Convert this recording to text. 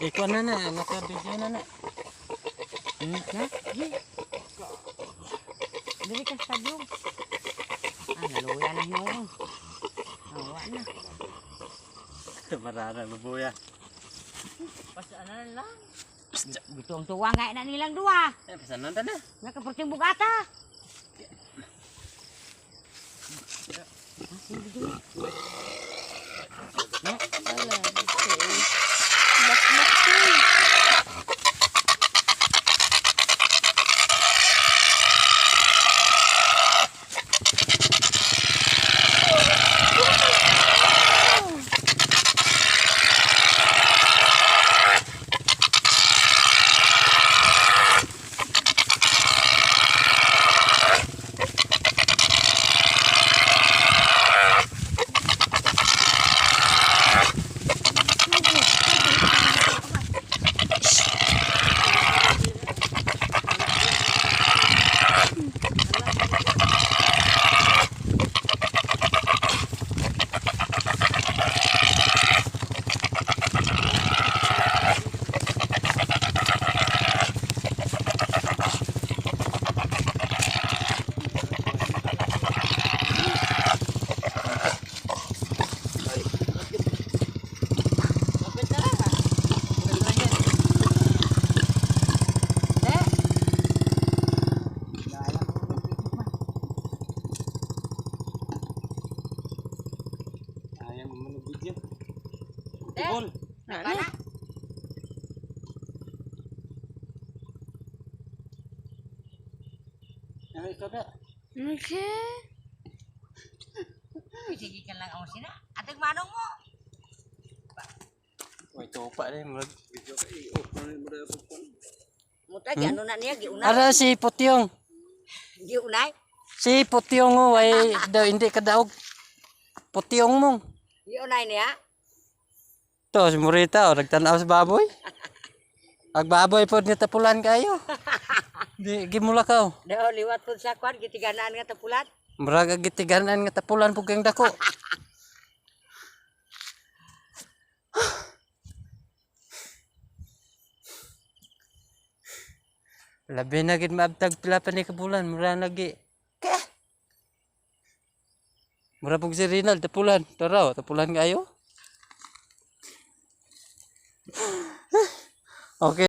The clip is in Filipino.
Ikaw na naka-video na. Na? Dili ka sa blog. Naluya na yun. Awa na. Marana lubuya. Pasaan na lang. Bitong tuwa nga na nilang dua. Pasanan ta na. Nakaporting bugata. Ibon. Mana? Yang itu ada. Okay. Sige ka lang ako sina. Atag manong mo. Wah, coba deh mulai video kay Muta di ano na niya giunay. Ada si Putyong. Giunay. Si Putyong mo ay daw hindi kadaog. Putyong mo. Giunay niya. To si Murita nagtanaw sa baboy. Ag baboy pod ni tapulan kayo. Di gimula ka. Daw liwat pud sa kwan gitiganaan nga tapulan. Murag gitiganan nga tapulan pug kang dako. Labi na gid maabtag pila pa ni kabulan, mura lagi. Mura pug si Rinald tapulan, taraw tapulan kayo. Okay.